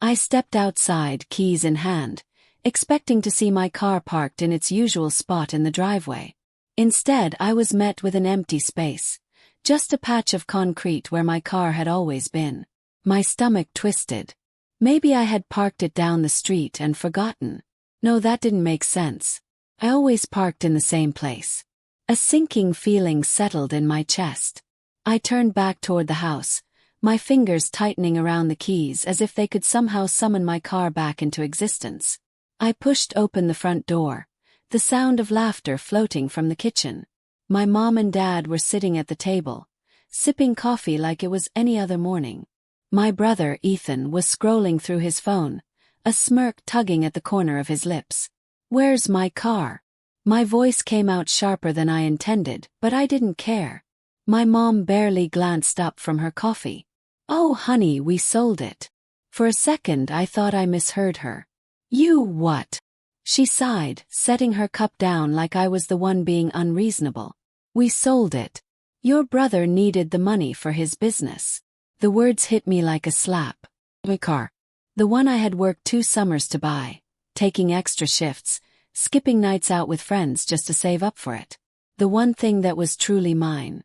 I stepped outside, keys in hand, expecting to see my car parked in its usual spot in the driveway. Instead, I was met with an empty space, just a patch of concrete where my car had always been. My stomach twisted. Maybe I had parked it down the street and forgotten. No, that didn't make sense. I always parked in the same place. A sinking feeling settled in my chest. I turned back toward the house, my fingers tightening around the keys as if they could somehow summon my car back into existence. I pushed open the front door, the sound of laughter floating from the kitchen. My mom and dad were sitting at the table, sipping coffee like it was any other morning. My brother, Ethan, was scrolling through his phone, a smirk tugging at the corner of his lips. "Where's my car?" My voice came out sharper than I intended, but I didn't care. My mom barely glanced up from her coffee. "Oh, honey, we sold it." For a second I thought I misheard her. "You what?" She sighed, setting her cup down like I was the one being unreasonable. "We sold it. Your brother needed the money for his business." The words hit me like a slap. My car. The one I had worked 2 summers to buy, taking extra shifts, skipping nights out with friends just to save up for it. The one thing that was truly mine.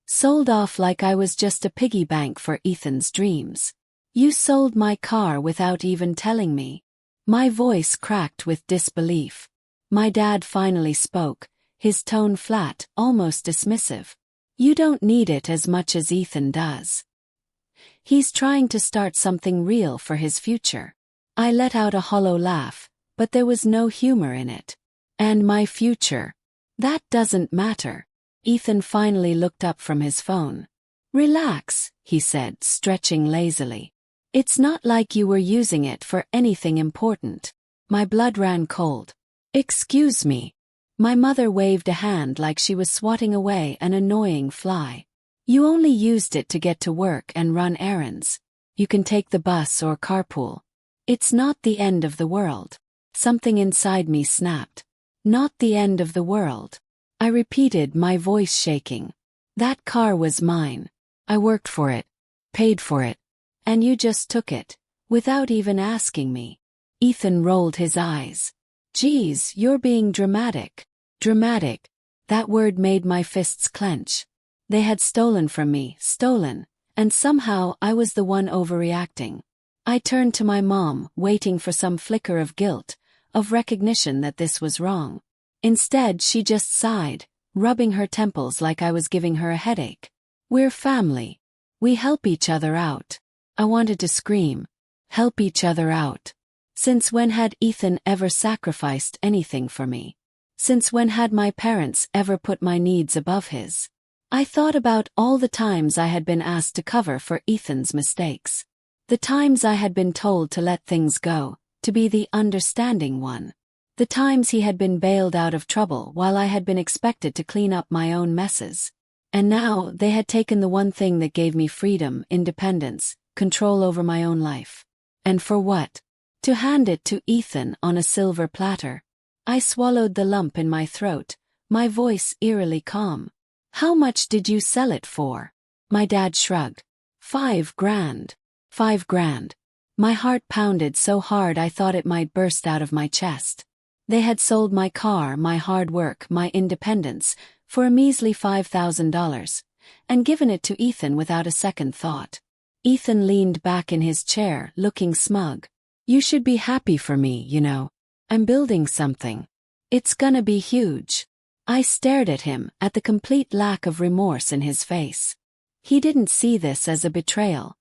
Sold off like I was just a piggy bank for Ethan's dreams. "You sold my car without even telling me." My voice cracked with disbelief. My dad finally spoke, his tone flat, almost dismissive. "You don't need it as much as Ethan does. He's trying to start something real for his future." I let out a hollow laugh, but there was no humor in it. "And my future? That doesn't matter." Ethan finally looked up from his phone. "Relax," he said, stretching lazily. "It's not like you were using it for anything important." My blood ran cold. "Excuse me." My mother waved a hand like she was swatting away an annoying fly. "You only used it to get to work and run errands. You can take the bus or carpool. It's not the end of the world." Something inside me snapped. "Not the end of the world." I repeated, my voice shaking. "That car was mine. I worked for it, paid for it, and you just took it, without even asking me." Ethan rolled his eyes. "Geez, you're being dramatic." Dramatic. That word made my fists clench. They had stolen from me, and somehow I was the one overreacting. I turned to my mom, waiting for some flicker of guilt, of recognition that this was wrong. Instead, she just sighed, rubbing her temples like I was giving her a headache. "We're family. We help each other out." I wanted to scream. Help each other out. Since when had Ethan ever sacrificed anything for me? Since when had my parents ever put my needs above his? I thought about all the times I had been asked to cover for Ethan's mistakes. The times I had been told to let things go, to be the understanding one. The times he had been bailed out of trouble while I had been expected to clean up my own messes. And now they had taken the one thing that gave me freedom, independence, control over my own life. And for what? To hand it to Ethan on a silver platter. I swallowed the lump in my throat, my voice eerily calm. "How much did you sell it for?" My dad shrugged. $5,000. $5,000. My heart pounded so hard I thought it might burst out of my chest. They had sold my car, my hard work, my independence, for a measly $5,000, and given it to Ethan without a second thought. Ethan leaned back in his chair, looking smug. "You should be happy for me, you know. I'm building something. It's gonna be huge." I stared at him, at the complete lack of remorse in his face. He didn't see this as a betrayal.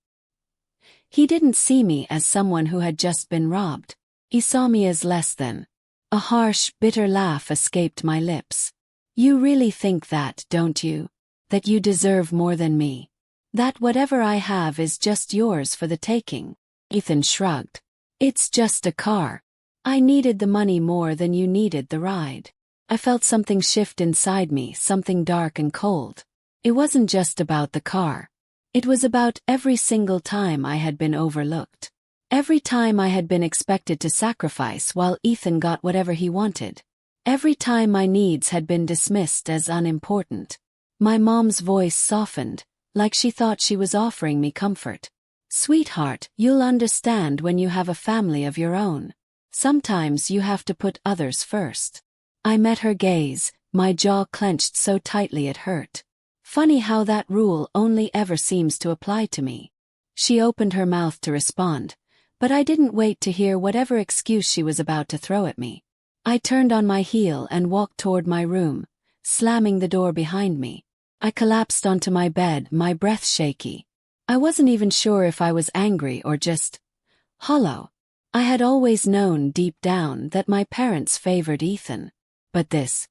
He didn't see me as someone who had just been robbed. He saw me as less than. A harsh, bitter laugh escaped my lips. "You really think that, don't you? That you deserve more than me? That whatever I have is just yours for the taking?" Ethan shrugged. "It's just a car. I needed the money more than you needed the ride." I felt something shift inside me, something dark and cold. It wasn't just about the car. It was about every single time I had been overlooked. Every time I had been expected to sacrifice while Ethan got whatever he wanted. Every time my needs had been dismissed as unimportant. My mom's voice softened, like she thought she was offering me comfort. Sweetheart, you'll understand when you have a family of your own. Sometimes you have to put others first. I met her gaze, my jaw clenched so tightly it hurt. Funny how that rule only ever seems to apply to me. She opened her mouth to respond, but I didn't wait to hear whatever excuse she was about to throw at me. I turned on my heel and walked toward my room, slamming the door behind me. I collapsed onto my bed, my breath shaky. I wasn't even sure if I was angry or just hollow. I had always known deep down that my parents favored Ethan. But this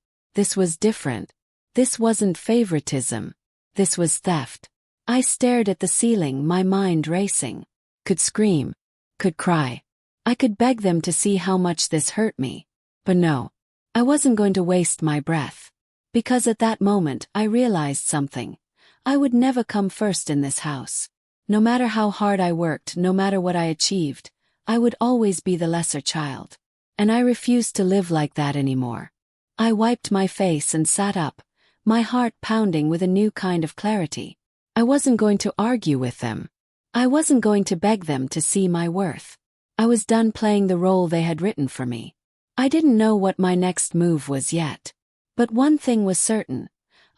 was different. This wasn't favoritism. This was theft. I stared at the ceiling, my mind racing. Could scream. Could cry. I could beg them to see how much this hurt me. But no. I wasn't going to waste my breath. Because at that moment I realized something. I would never come first in this house. No matter how hard I worked, no matter what I achieved, I would always be the lesser child. And I refused to live like that anymore. I wiped my face and sat up, my heart pounding with a new kind of clarity. I wasn't going to argue with them. I wasn't going to beg them to see my worth. I was done playing the role they had written for me. I didn't know what my next move was yet. But one thing was certain.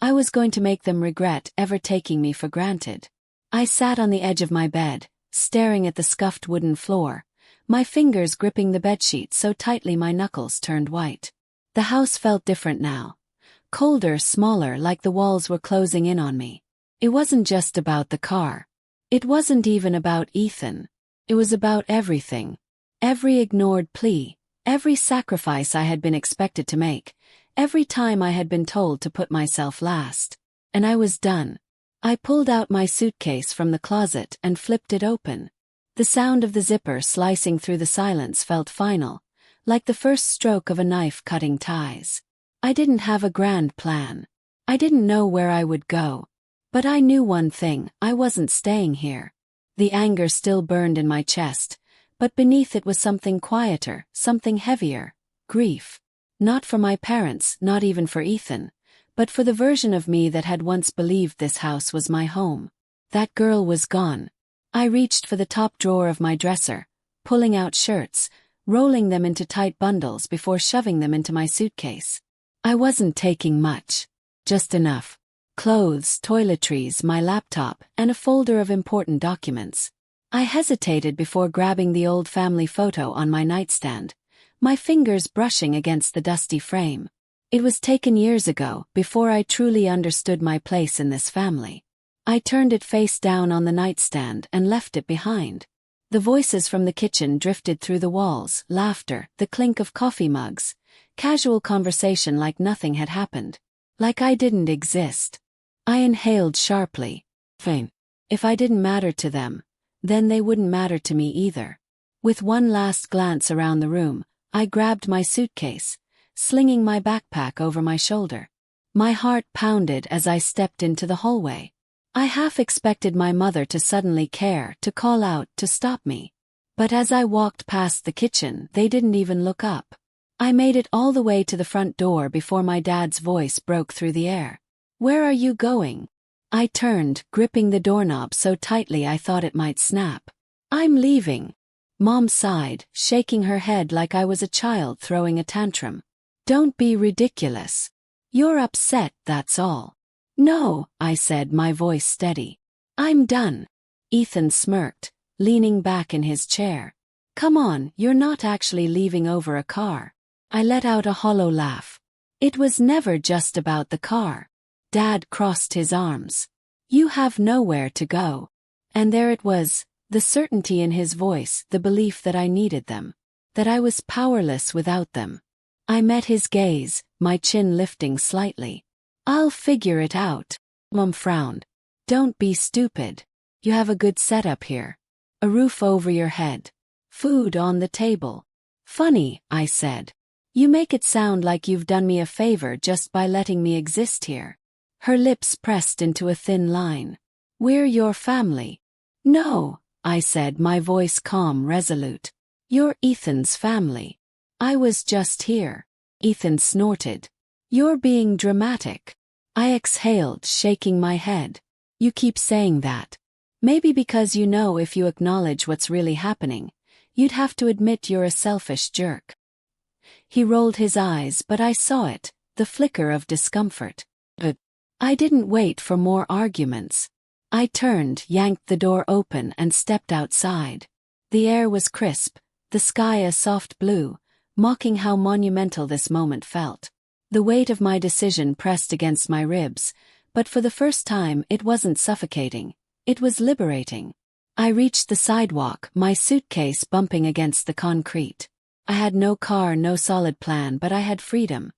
I was going to make them regret ever taking me for granted. I sat on the edge of my bed, staring at the scuffed wooden floor, my fingers gripping the bedsheet so tightly my knuckles turned white. The house felt different now. Colder, smaller, like the walls were closing in on me. It wasn't just about the car. It wasn't even about Ethan. It was about everything. Every ignored plea, every sacrifice I had been expected to make, every time I had been told to put myself last. And I was done. I pulled out my suitcase from the closet and flipped it open. The sound of the zipper slicing through the silence felt final, like the first stroke of a knife cutting ties. I didn't have a grand plan. I didn't know where I would go. But I knew one thing, I wasn't staying here. The anger still burned in my chest, but beneath it was something quieter, something heavier, grief. Not for my parents, not even for Ethan, but for the version of me that had once believed this house was my home. That girl was gone. I reached for the top drawer of my dresser, pulling out shirts, rolling them into tight bundles before shoving them into my suitcase. I wasn't taking much. Just enough. Clothes, toiletries, my laptop, and a folder of important documents. I hesitated before grabbing the old family photo on my nightstand, my fingers brushing against the dusty frame. It was taken years ago, before I truly understood my place in this family. I turned it face down on the nightstand and left it behind. The voices from the kitchen drifted through the walls, laughter, the clink of coffee mugs, casual conversation like nothing had happened. Like I didn't exist. I inhaled sharply. Fine. If I didn't matter to them, then they wouldn't matter to me either. With one last glance around the room, I grabbed my suitcase, slinging my backpack over my shoulder. My heart pounded as I stepped into the hallway. I half expected my mother to suddenly care, to call out, to stop me. But as I walked past the kitchen, they didn't even look up. I made it all the way to the front door before my dad's voice broke through the air. "Where are you going?" I turned, gripping the doorknob so tightly I thought it might snap. "I'm leaving." Mom sighed, shaking her head like I was a child throwing a tantrum. "Don't be ridiculous. You're upset, that's all." "No," I said, my voice steady. "I'm done." Ethan smirked, leaning back in his chair. "Come on, you're not actually leaving over a car." I let out a hollow laugh. It was never just about the car. Dad crossed his arms. "You have nowhere to go." And there it was, the certainty in his voice, the belief that I needed them. That I was powerless without them. I met his gaze, my chin lifting slightly. "I'll figure it out." Mom frowned. "Don't be stupid. You have a good setup here. A roof over your head. Food on the table." "Funny," I said. "You make it sound like you've done me a favor just by letting me exist here." Her lips pressed into a thin line. "We're your family." "No," I said, my voice calm, resolute. "You're Ethan's family. I was just here." Ethan snorted. "You're being dramatic." I exhaled, shaking my head. "You keep saying that. Maybe because you know if you acknowledge what's really happening, you'd have to admit you're a selfish jerk. He rolled his eyes, but I saw it, the flicker of discomfort. But I didn't wait for more arguments. I turned, yanked the door open and stepped outside. The air was crisp, the sky a soft blue, mocking how monumental this moment felt. The weight of my decision pressed against my ribs, but for the first time it wasn't suffocating. It was liberating. I reached the sidewalk, my suitcase bumping against the concrete. I had no car, no solid plan, but I had freedom.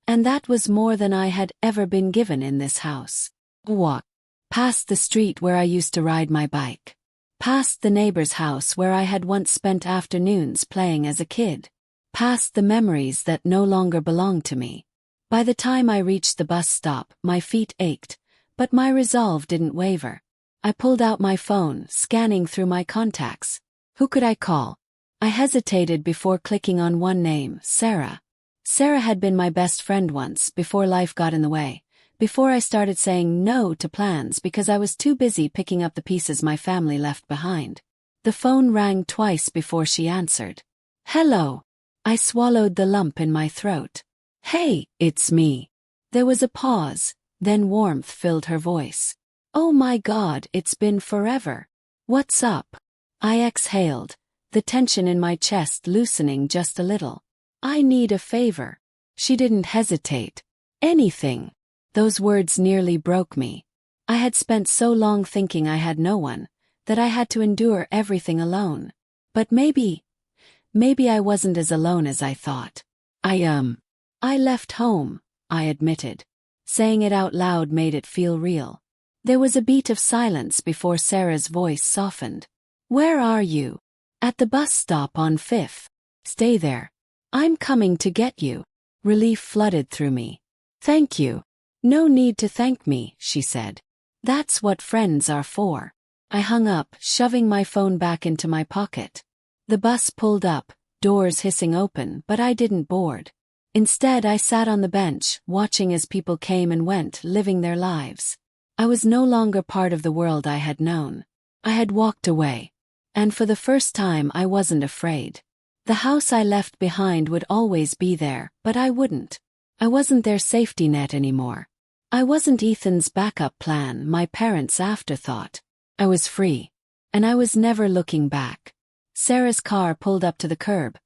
And that was more than I had ever been given in this house. Walk. Past the street where I used to ride my bike. Past the neighbor's house where I had once spent afternoons playing as a kid. Past the memories that no longer belonged to me. By the time I reached the bus stop, my feet ached, but my resolve didn't waver. I pulled out my phone, scanning through my contacts. Who could I call? I hesitated before clicking on one name, Sarah. Sarah had been my best friend once, before life got in the way, before I started saying no to plans because I was too busy picking up the pieces my family left behind. The phone rang twice before she answered. Hello. I swallowed the lump in my throat. Hey, it's me. There was a pause, then warmth filled her voice. Oh my God, it's been forever. What's up? I exhaled, the tension in my chest loosening just a little. I need a favor. She didn't hesitate. Anything. Those words nearly broke me. I had spent so long thinking I had no one, that I had to endure everything alone. But maybe I wasn't as alone as I thought. I left home, I admitted. Saying it out loud made it feel real. There was a beat of silence before Sarah's voice softened. Where are you? At the bus stop on 5th. Stay there. I'm coming to get you. Relief flooded through me. Thank you. No need to thank me, she said. That's what friends are for. I hung up, shoving my phone back into my pocket. The bus pulled up, doors hissing open, but I didn't board. Instead, I sat on the bench, watching as people came and went, living their lives. I was no longer part of the world I had known. I had walked away. And for the first time I wasn't afraid. The house I left behind would always be there, but I wouldn't. I wasn't their safety net anymore. I wasn't Ethan's backup plan, my parents' afterthought. I was free. And I was never looking back. Sarah's car pulled up to the curb.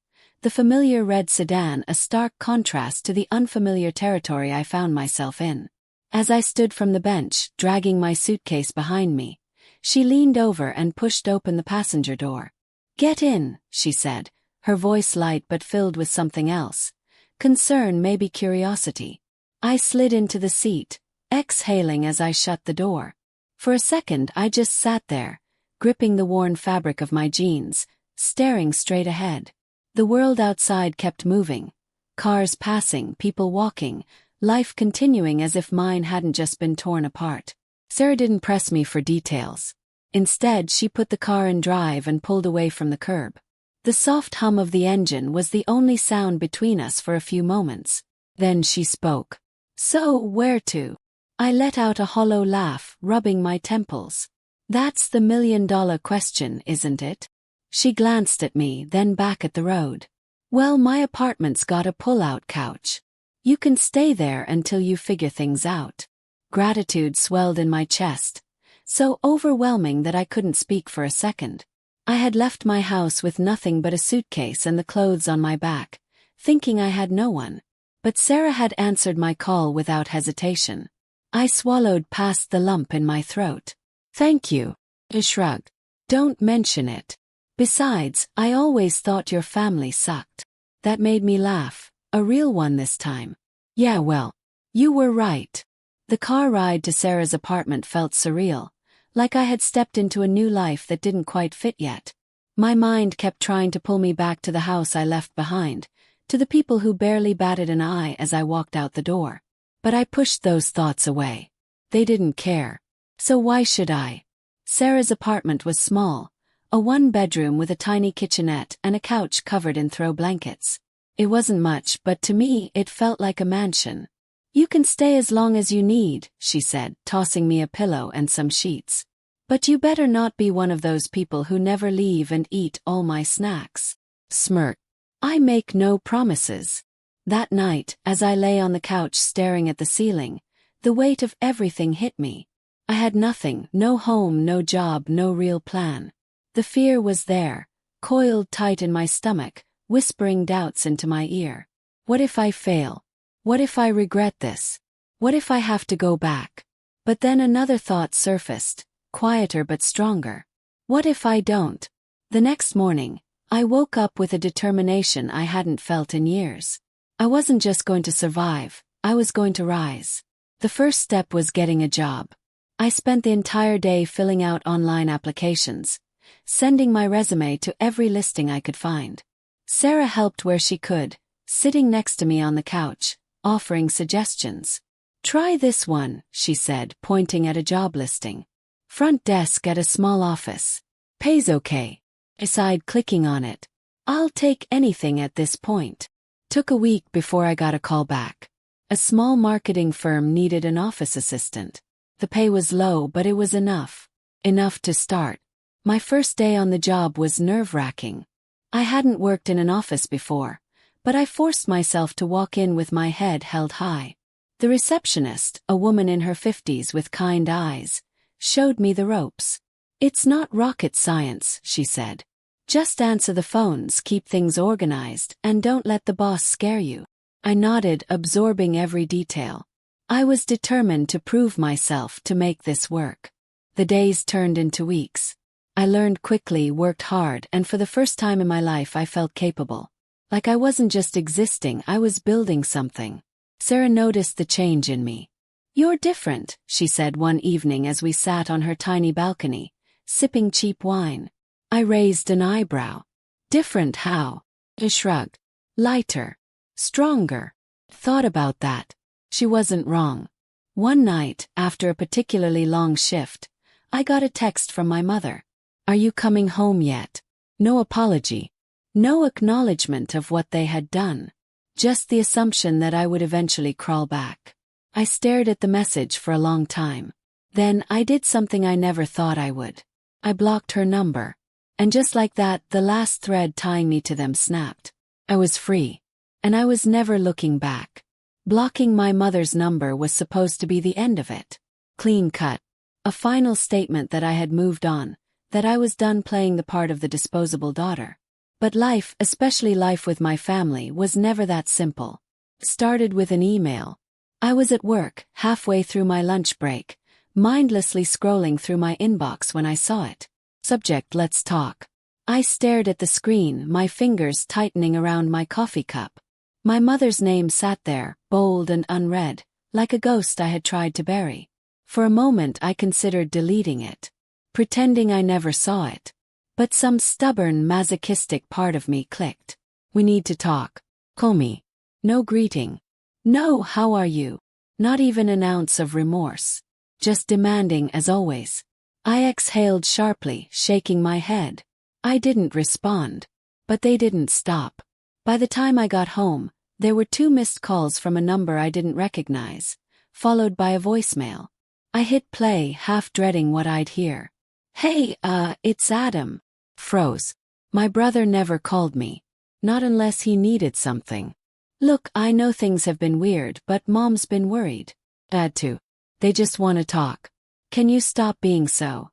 The familiar red sedan, a stark contrast to the unfamiliar territory I found myself in. As I stood from the bench, dragging my suitcase behind me, she leaned over and pushed open the passenger door. Get in, she said, her voice light but filled with something else. Concern, maybe curiosity. I slid into the seat, exhaling as I shut the door. For a second I just sat there, gripping the worn fabric of my jeans, staring straight ahead. The world outside kept moving. Cars passing, people walking, life continuing as if mine hadn't just been torn apart. Sarah didn't press me for details. Instead, she put the car in drive and pulled away from the curb. The soft hum of the engine was the only sound between us for a few moments. Then she spoke. So, where to? I let out a hollow laugh, rubbing my temples. That's the million-dollar question, isn't it? She glanced at me, then back at the road. Well, my apartment's got a pull-out couch. You can stay there until you figure things out. Gratitude swelled in my chest, so overwhelming that I couldn't speak for a second. I had left my house with nothing but a suitcase and the clothes on my back, thinking I had no one. But Sarah had answered my call without hesitation. I swallowed past the lump in my throat. Thank you. I shrugged. Don't mention it. Besides, I always thought your family sucked. That made me laugh. A real one this time. Yeah, well, you were right. The car ride to Sarah's apartment felt surreal, like I had stepped into a new life that didn't quite fit yet. My mind kept trying to pull me back to the house I left behind, to the people who barely batted an eye as I walked out the door. But I pushed those thoughts away. They didn't care. So why should I? Sarah's apartment was small, a one-bedroom with a tiny kitchenette and a couch covered in throw blankets. It wasn't much, but to me it felt like a mansion. You can stay as long as you need, she said, tossing me a pillow and some sheets. But you better not be one of those people who never leave and eat all my snacks. Smirk. I make no promises. That night, as I lay on the couch staring at the ceiling, the weight of everything hit me. I had nothing, no home, no job, no real plan. The fear was there, coiled tight in my stomach, whispering doubts into my ear. What if I fail? What if I regret this? What if I have to go back? But then another thought surfaced, quieter but stronger. What if I don't? The next morning, I woke up with a determination I hadn't felt in years. I wasn't just going to survive, I was going to rise. The first step was getting a job. I spent the entire day filling out online applications, sending my resume to every listing I could find. Sarah helped where she could, sitting next to me on the couch, offering suggestions. Try this one, she said, pointing at a job listing. Front desk at a small office. Pays okay. I sighed, clicking on it. I'll take anything at this point. Took a week before I got a call back. A small marketing firm needed an office assistant. The pay was low, but it was enough. Enough to start. My first day on the job was nerve-wracking. I hadn't worked in an office before, but I forced myself to walk in with my head held high. The receptionist, a woman in her 50s with kind eyes, showed me the ropes. It's not rocket science, she said. Just answer the phones, keep things organized, and don't let the boss scare you. I nodded, absorbing every detail. I was determined to prove myself, to make this work. The days turned into weeks. I learned quickly, worked hard, and for the first time in my life I felt capable. Like I wasn't just existing, I was building something. Sarah noticed the change in me. You're different, she said one evening as we sat on her tiny balcony, sipping cheap wine. I raised an eyebrow. Different how? I shrugged. Lighter. Stronger. Thought about that. She wasn't wrong. One night, after a particularly long shift, I got a text from my mother. Are you coming home yet? No apology. No acknowledgement of what they had done. Just the assumption that I would eventually crawl back. I stared at the message for a long time. Then I did something I never thought I would. I blocked her number. And just like that, the last thread tying me to them snapped. I was free. And I was never looking back. Blocking my mother's number was supposed to be the end of it. Clean cut. A final statement that I had moved on, that I was done playing the part of the disposable daughter. But life, especially life with my family, was never that simple. Started with an email. I was at work, halfway through my lunch break, mindlessly scrolling through my inbox when I saw it. Subject: let's talk. I stared at the screen, my fingers tightening around my coffee cup. My mother's name sat there, bold and unread, like a ghost I had tried to bury. For a moment I considered deleting it, pretending I never saw it. But some stubborn, masochistic part of me clicked. We need to talk. Call me. No greeting. No how are you. Not even an ounce of remorse. Just demanding as always. I exhaled sharply, shaking my head. I didn't respond. But they didn't stop. By the time I got home, there were 2 missed calls from a number I didn't recognize, followed by a voicemail. I hit play, half dreading what I'd hear. Hey, it's Adam. Froze. My brother never called me. Not unless he needed something. Look, I know things have been weird, but Mom's been worried. Had to. They just want to talk. Can you stop being so?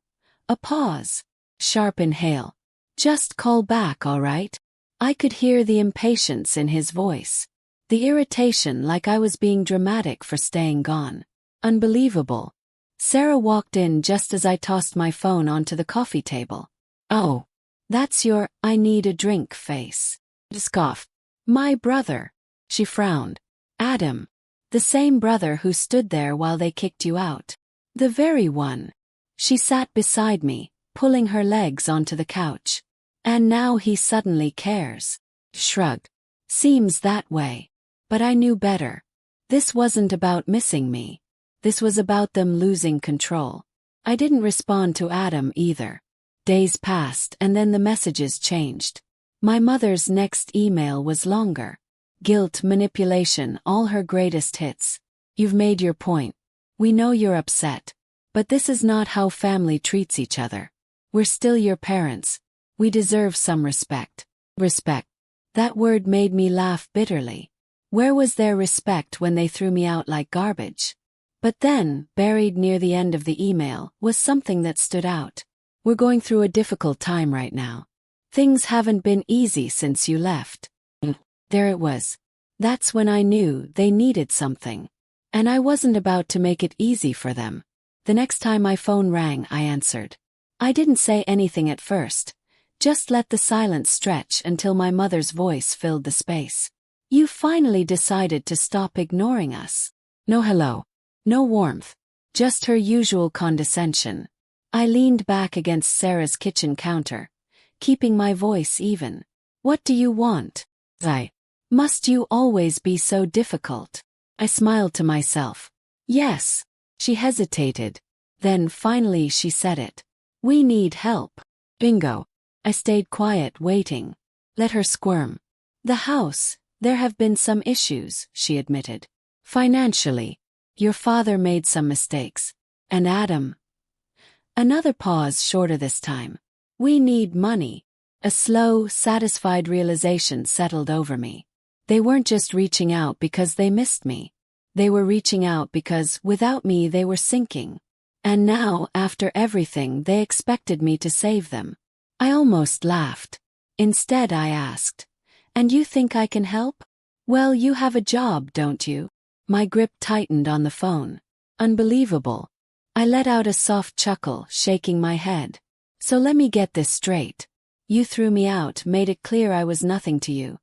A pause. Sharp inhale. Just call back, all right? I could hear the impatience in his voice. The irritation, like I was being dramatic for staying gone. Unbelievable. Sarah walked in just as I tossed my phone onto the coffee table. Oh. That's your I need a drink face. Scoff. My brother. She frowned. Adam. The same brother who stood there while they kicked you out. The very one. She sat beside me, pulling her legs onto the couch. And now he suddenly cares. Shrugged. Seems that way. But I knew better. This wasn't about missing me. This was about them losing control. I didn't respond to Adam either. Days passed and then the messages changed. My mother's next email was longer. Guilt, manipulation, all her greatest hits. You've made your point. We know you're upset. But this is not how family treats each other. We're still your parents. We deserve some respect. Respect. That word made me laugh bitterly. Where was their respect when they threw me out like garbage? But then, buried near the end of the email, was something that stood out. We're going through a difficult time right now. Things haven't been easy since you left. There it was. That's when I knew they needed something. And I wasn't about to make it easy for them. The next time my phone rang, I answered. I didn't say anything at first. Just let the silence stretch until my mother's voice filled the space. You finally decided to stop ignoring us. No hello. No warmth. Just her usual condescension. I leaned back against Sarah's kitchen counter, keeping my voice even. What do you want? Must you always be so difficult? I smiled to myself. Yes. She hesitated. Then finally she said it. We need help. Bingo. I stayed quiet, waiting. Let her squirm. The house. There have been some issues, she admitted. Financially. Your father made some mistakes. And Adam. Another pause, shorter this time. We need money. A slow, satisfied realization settled over me. They weren't just reaching out because they missed me. They were reaching out because, without me, they were sinking. And now, after everything, they expected me to save them. I almost laughed. Instead, I asked, and you think I can help? Well, you have a job, don't you? My grip tightened on the phone. Unbelievable. I let out a soft chuckle, shaking my head. So let me get this straight. You threw me out, made it clear I was nothing to you.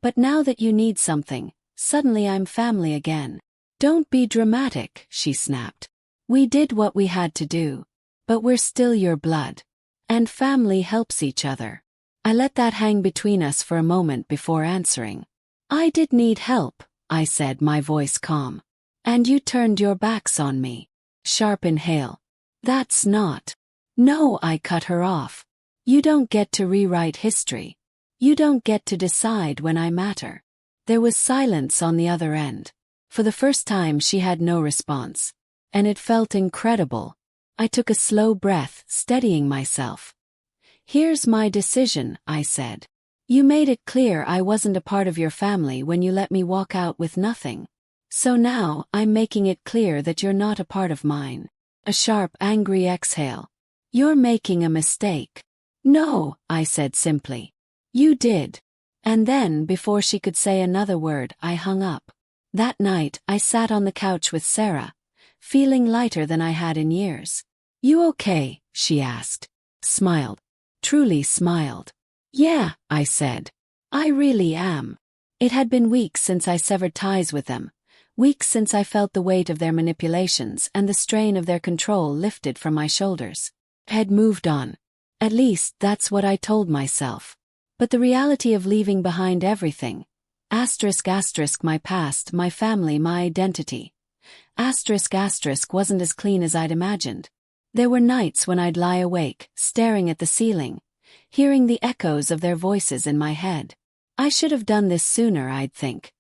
But now that you need something, suddenly I'm family again. Don't be dramatic, she snapped. We did what we had to do. But we're still your blood. And family helps each other. I let that hang between us for a moment before answering. I did need help, I said, my voice calm. And you turned your backs on me. Sharp inhale. That's not. No, I cut her off. You don't get to rewrite history. You don't get to decide when I matter. There was silence on the other end. For the first time she had no response. And it felt incredible. I took a slow breath, steadying myself. Here's my decision, I said. You made it clear I wasn't a part of your family when you let me walk out with nothing. So now, I'm making it clear that you're not a part of mine. A sharp, angry exhale. You're making a mistake. No, I said simply. You did. And then, before she could say another word, I hung up. That night, I sat on the couch with Sarah, feeling lighter than I had in years. You okay? She asked. Smiled. Truly smiled. Yeah, I said. I really am. It had been weeks since I severed ties with them. Weeks since I felt the weight of their manipulations and the strain of their control lifted from my shoulders. I had moved on. At least, that's what I told myself. But the reality of leaving behind everything. Asterisk asterisk my past, my family, my identity. Asterisk asterisk wasn't as clean as I'd imagined. There were nights when I'd lie awake, staring at the ceiling, hearing the echoes of their voices in my head. I should have done this sooner, I'd think,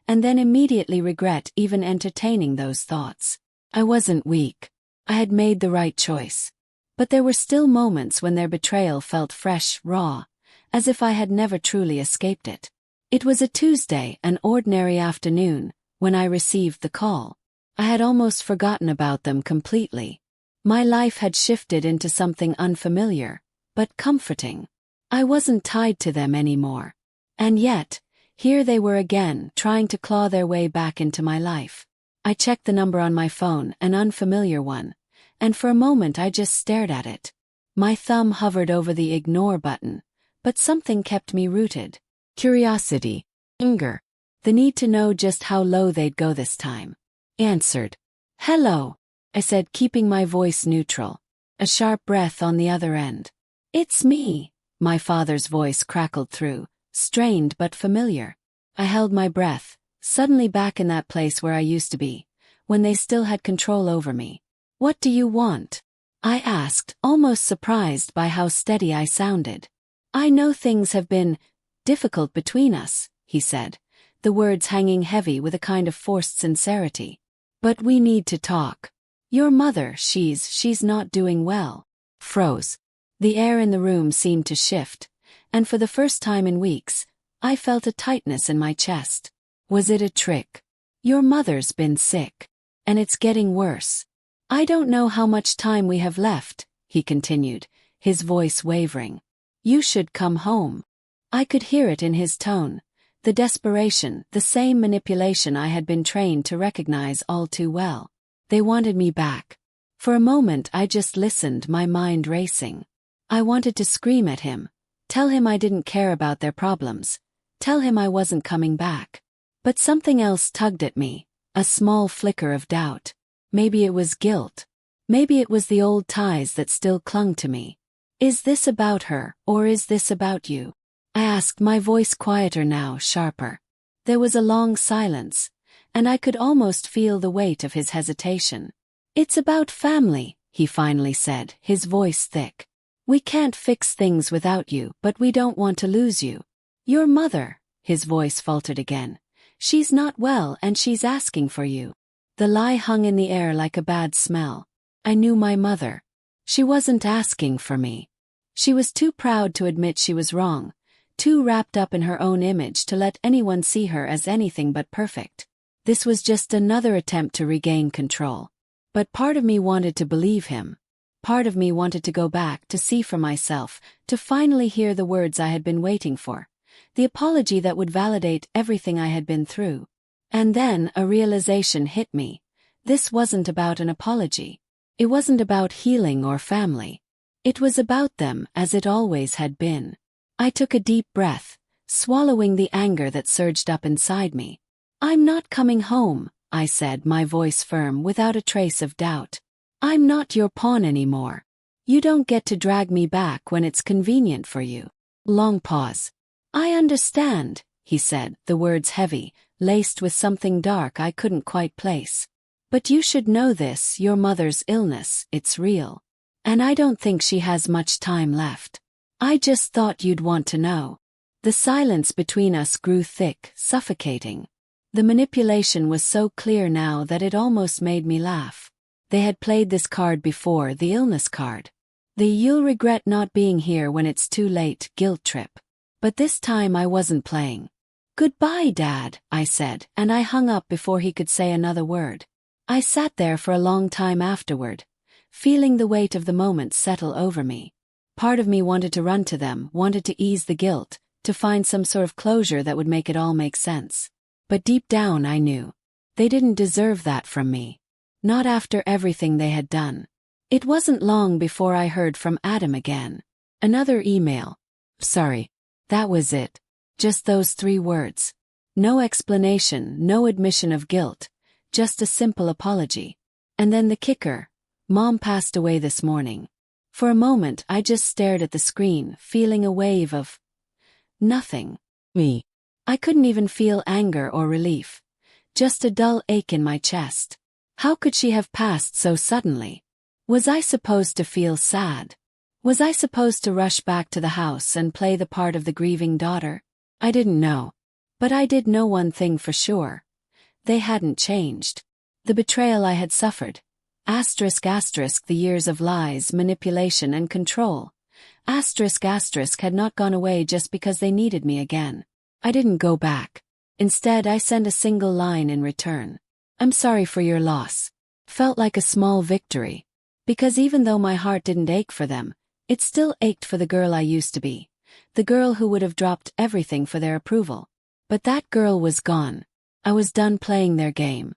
and then immediately regret even entertaining those thoughts. I wasn't weak. I had made the right choice. But there were still moments when their betrayal felt fresh, raw, as if I had never truly escaped it. It was a Tuesday, an ordinary afternoon, when I received the call. I had almost forgotten about them completely. My life had shifted into something unfamiliar, but comforting. I wasn't tied to them anymore. And yet, here they were again, trying to claw their way back into my life. I checked the number on my phone, an unfamiliar one, and for a moment I just stared at it. My thumb hovered over the ignore button, but something kept me rooted. Curiosity, anger, the need to know just how low they'd go this time. Answered. Hello, I said, keeping my voice neutral. A sharp breath on the other end. It's me, my father's voice crackled through, strained but familiar. I held my breath, suddenly back in that place where I used to be, when they still had control over me. What do you want? I asked, almost surprised by how steady I sounded. I know things have been difficult between us, he said, the words hanging heavy with a kind of forced sincerity. But we need to talk. Your mother, she's not doing well. Froze. The air in the room seemed to shift, and for the first time in weeks, I felt a tightness in my chest. Was it a trick? Your mother's been sick. And it's getting worse. I don't know how much time we have left, he continued, his voice wavering. You should come home. I could hear it in his tone, the desperation, the same manipulation I had been trained to recognize all too well. They wanted me back. For a moment I just listened, my mind racing. I wanted to scream at him, tell him I didn't care about their problems, tell him I wasn't coming back. But something else tugged at me, a small flicker of doubt. Maybe it was guilt. Maybe it was the old ties that still clung to me. Is this about her, or is this about you? I asked, my voice quieter now, sharper. There was a long silence, and I could almost feel the weight of his hesitation. It's about family, he finally said, his voice thick. We can't fix things without you, but we don't want to lose you. Your mother, his voice faltered again. She's not well and she's asking for you. The lie hung in the air like a bad smell. I knew my mother. She wasn't asking for me. She was too proud to admit she was wrong, too wrapped up in her own image to let anyone see her as anything but perfect. This was just another attempt to regain control. But part of me wanted to believe him. Part of me wanted to go back to see for myself, to finally hear the words I had been waiting for. The apology that would validate everything I had been through. And then a realization hit me. This wasn't about an apology. It wasn't about healing or family. It was about them, as it always had been. I took a deep breath, swallowing the anger that surged up inside me. I'm not coming home, I said, my voice firm without a trace of doubt. I'm not your pawn anymore. You don't get to drag me back when it's convenient for you. Long pause. I understand, he said, the words heavy, laced with something dark I couldn't quite place. But you should know this, your mother's illness, it's real. And I don't think she has much time left. I just thought you'd want to know. The silence between us grew thick, suffocating. The manipulation was so clear now that it almost made me laugh. They had played this card before, the illness card. The "you'll regret not being here when it's too late" guilt trip. But this time I wasn't playing. Goodbye, Dad, I said, and I hung up before he could say another word. I sat there for a long time afterward, feeling the weight of the moment settle over me. Part of me wanted to run to them, wanted to ease the guilt, to find some sort of closure that would make it all make sense. But deep down I knew. They didn't deserve that from me. Not after everything they had done. It wasn't long before I heard from Adam again. Another email. Sorry. That was it. Just those 3 words. No explanation, no admission of guilt, just a simple apology. And then the kicker. Mom passed away this morning. For a moment I just stared at the screen, feeling a wave of nothing. Me. I couldn't even feel anger or relief. Just a dull ache in my chest. How could she have passed so suddenly? Was I supposed to feel sad? Was I supposed to rush back to the house and play the part of the grieving daughter? I didn't know. But I did know one thing for sure. They hadn't changed. The betrayal I had suffered. The years of lies, manipulation and control. Had not gone away just because they needed me again. I didn't go back. Instead, I sent a single line in return. I'm sorry for your loss. Felt like a small victory. Because even though my heart didn't ache for them, it still ached for the girl I used to be. The girl who would have dropped everything for their approval. But that girl was gone. I was done playing their game.